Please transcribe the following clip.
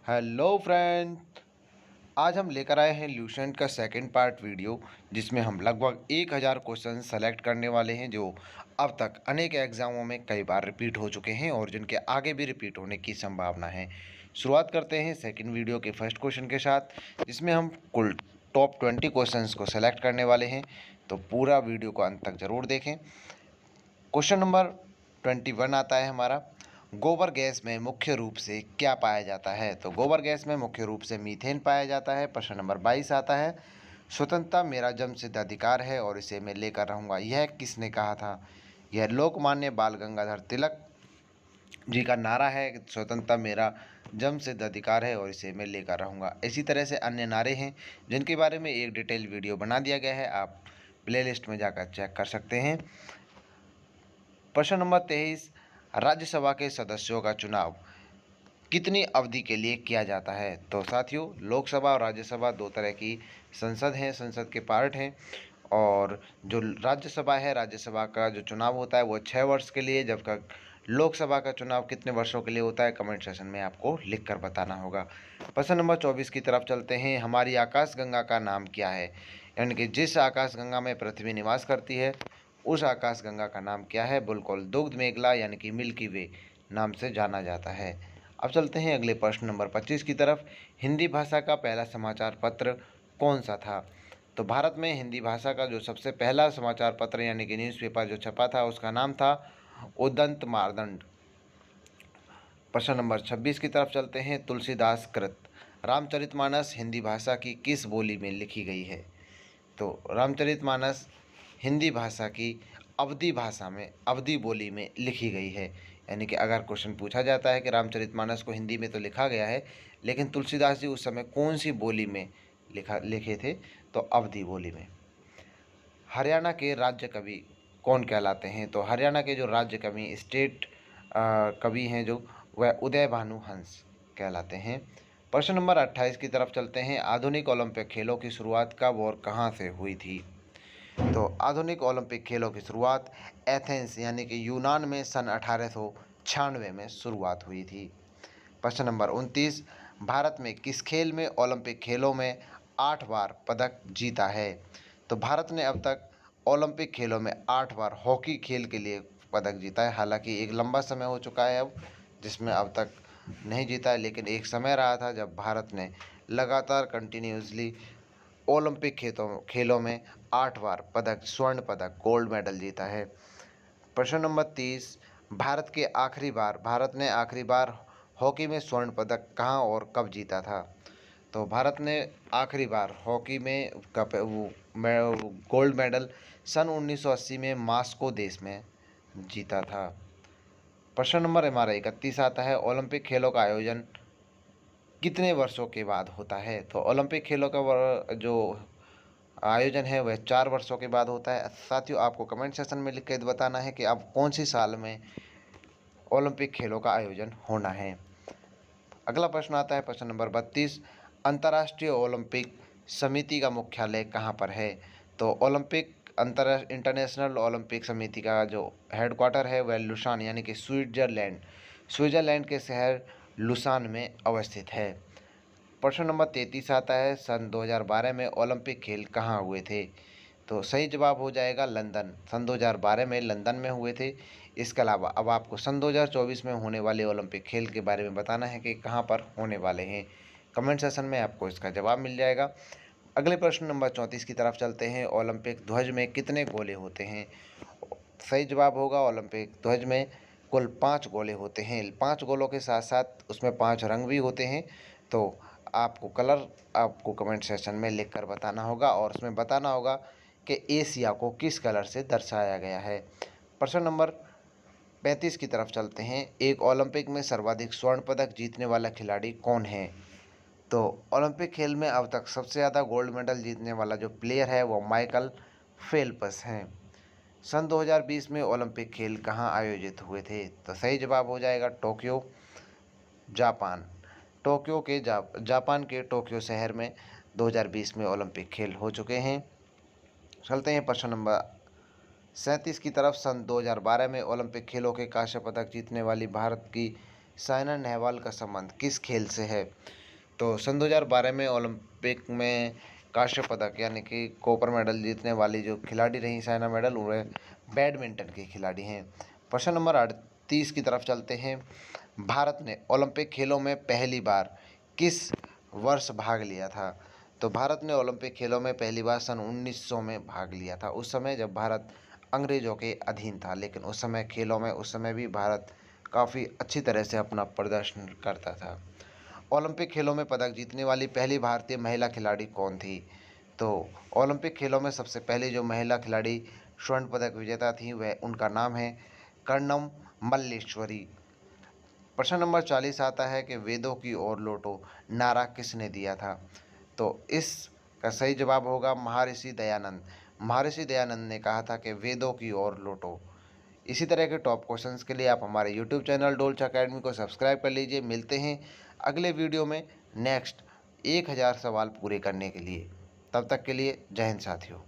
Hello friend. आज हम लेकर आए हैं ल्यूसेंट का सेकंड पार्ट वीडियो, जिसमें हम लगभग 1000 क्वेश्चन सेलेक्ट करने वाले हैं जो अब तक अनेक एग्जामों में कई बार रिपीट हो चुके हैं और जिनके आगे भी रिपीट होने की संभावना है। शुरुआत करते हैं सेकंड वीडियो के फर्स्ट क्वेश्चन के साथ, जिसमें हम कुल टॉप 20 क्वेश्चंस को सेलेक्ट करने वाले हैं। तो पूरा वीडियो को अंत तक ज़रूर देखें। क्वेश्चन नंबर 21 आता है हमारा, गोबर गैस में मुख्य रूप से क्या पाया जाता है। तो गोबर गैस में मुख्य रूप से मीथेन पाया जाता है। प्रश्न नंबर 22 आता है, स्वतंत्रता मेरा जन्मसिद्ध अधिकार है और इसे मैं लेकर रहूँगा, यह किसने कहा था। यह लोकमान्य बाल गंगाधर तिलक जी का नारा है कि स्वतंत्रता मेरा जन्मसिद्ध अधिकार है और इसे मैं लेकर रहूँगा। इसी तरह से अन्य नारे हैं जिनके बारे में एक डिटेल वीडियो बना दिया गया है, आप प्लेलिस्ट में जाकर चेक कर सकते हैं। प्रश्न नंबर 23, राज्यसभा के सदस्यों का चुनाव कितनी अवधि के लिए किया जाता है। तो साथियों, लोकसभा और राज्यसभा दो तरह की संसद हैं, संसद के पार्ट हैं। और जो राज्यसभा है, राज्यसभा का जो चुनाव होता है वो 6 वर्ष के लिए, जबकि लोकसभा का चुनाव कितने वर्षों के लिए होता है कमेंट सेशन में आपको लिख कर बताना होगा। प्रश्न नंबर 24 की तरफ चलते हैं। हमारी आकाशगंगा का नाम क्या है, यानी कि जिस आकाशगंगा में पृथ्वी निवास करती है उस आकाशगंगा का नाम क्या है। बिल्कुल दुग्ध मेघला यानी कि मिल्की वे नाम से जाना जाता है। अब चलते हैं अगले प्रश्न नंबर 25 की तरफ। हिंदी भाषा का पहला समाचार पत्र कौन सा था। तो भारत में हिंदी भाषा का जो सबसे पहला समाचार पत्र यानी कि न्यूज़पेपर जो छपा था उसका नाम था उदंत मार्तंड। प्रश्न नंबर 26 की तरफ चलते हैं। तुलसीदास कृत रामचरितमानस हिंदी भाषा की किस बोली में लिखी गई है। तो रामचरितमानस हिंदी भाषा की अवधी भाषा में, अवधी बोली में लिखी गई है। यानी कि अगर क्वेश्चन पूछा जाता है कि रामचरितमानस को हिंदी में तो लिखा गया है, लेकिन तुलसीदास जी उस समय कौन सी बोली में लिखे थे, तो अवधी बोली में। हरियाणा के राज्य कवि कौन कहलाते हैं। तो हरियाणा के जो राज्य कवि, स्टेट कवि हैं जो, वह उदय भानु हंस कहलाते हैं। प्रश्न नंबर 28 की तरफ चलते हैं। आधुनिक ओलंपिक खेलों की शुरुआत कब और कहाँ से हुई थी। तो आधुनिक ओलंपिक खेलों की शुरुआत एथेंस यानी कि यूनान में सन 1896 में शुरुआत हुई थी। प्रश्न नंबर 29, भारत में किस खेल में ओलंपिक खेलों में 8 बार पदक जीता है। तो भारत ने अब तक ओलंपिक खेलों में 8 बार हॉकी खेल के लिए पदक जीता है। हालांकि एक लंबा समय हो चुका है अब जिसमें अब तक नहीं जीता है, लेकिन एक समय रहा था जब भारत ने लगातार कंटिन्यूसली ओलंपिक खेलों में 8 बार पदक, स्वर्ण पदक, गोल्ड मेडल जीता है। प्रश्न नंबर 30, भारत ने आखिरी बार हॉकी में स्वर्ण पदक कहाँ और कब जीता था। तो भारत ने आखिरी बार हॉकी में गोल्ड मेडल सन 1980 में मास्को देश में जीता था। प्रश्न नंबर हमारा 31 आता है, ओलंपिक खेलों का आयोजन कितने वर्षों के बाद होता है। तो ओलंपिक खेलों का जो आयोजन है वह 4 वर्षों के बाद होता है। साथियों, आपको कमेंट सेक्शन में लिख के बताना है कि अब कौन सी साल में ओलंपिक खेलों का आयोजन होना है। अगला प्रश्न आता है प्रश्न नंबर 32, अंतर्राष्ट्रीय ओलंपिक समिति का मुख्यालय कहाँ पर है। तो इंटरनेशनल ओलंपिक समिति का जो हेडक्वार्टर है वह लुसान यानी कि स्विट्जरलैंड के शहर लुसान में अवस्थित है। प्रश्न नंबर 33 आता है, सन 2012 में ओलंपिक खेल कहाँ हुए थे। तो सही जवाब हो जाएगा लंदन। सन 2012 में लंदन में हुए थे। इसके अलावा अब आपको सन 2024 में होने वाले ओलंपिक खेल के बारे में बताना है कि कहाँ पर होने वाले हैं। कमेंट सेशन में आपको इसका जवाब मिल जाएगा। अगले प्रश्न नंबर 34 की तरफ चलते हैं। ओलंपिक ध्वज में कितने गोले होते हैं। सही जवाब होगा ओलंपिक ध्वज में कुल 5 गोले होते हैं। 5 गोलों के साथ साथ उसमें 5 रंग भी होते हैं। तो आपको कमेंट सेक्शन में लिख कर बताना होगा और उसमें बताना होगा कि एशिया को किस कलर से दर्शाया गया है। प्रश्न नंबर 35 की तरफ चलते हैं। एक ओलंपिक में सर्वाधिक स्वर्ण पदक जीतने वाला खिलाड़ी कौन है। तो ओलंपिक खेल में अब तक सबसे ज़्यादा गोल्ड मेडल जीतने वाला जो प्लेयर है वो माइकल फेल्प्स हैं। सन 2020 में ओलंपिक खेल कहाँ आयोजित हुए थे। तो सही जवाब हो जाएगा टोक्यो, जापान। जापान के टोक्यो शहर में 2020 में ओलंपिक खेल हो चुके हैं। चलते हैं प्रश्न नंबर 37 की तरफ। सन 2012 में ओलंपिक खेलों के कांस्य पदक जीतने वाली भारत की साइना नेहवाल का संबंध किस खेल से है। तो सन 2012 में ओलंपिक में कांस्य पदक यानी कि कॉपर मेडल जीतने वाली जो खिलाड़ी रही साइना मेडल, वह बैडमिंटन की खिलाड़ी हैं। प्रश्न नंबर 38 की तरफ चलते हैं। भारत ने ओलंपिक खेलों में पहली बार किस वर्ष भाग लिया था? तो भारत ने ओलंपिक खेलों में पहली बार सन 1900 में भाग लिया था। उस समय जब भारत अंग्रेजों के अधीन था, लेकिन उस समय खेलों में उस समय भी भारत काफ़ी अच्छी तरह से अपना प्रदर्शन करता था। ओलंपिक खेलों में पदक जीतने वाली पहली भारतीय महिला खिलाड़ी कौन थी? तो ओलंपिक खेलों में सबसे पहले जो महिला खिलाड़ी स्वर्ण पदक विजेता थी, वह उनका नाम है कर्णम मल्लेश्वरी। प्रश्न नंबर 40 आता है कि वेदों की ओर लौटो नारा किसने दिया था? तो इसका सही जवाब होगा महर्षि दयानंद। महर्षि दयानंद ने कहा था कि वेदों की ओर लौटो। इसी तरह के टॉप क्वेश्चंस के लिए आप हमारे यूट्यूब चैनल डोलचा अकेडमी को सब्सक्राइब कर लीजिए। मिलते हैं अगले वीडियो में नेक्स्ट 1000 सवाल पूरे करने के लिए। तब तक के लिए जय हिंद साथियों।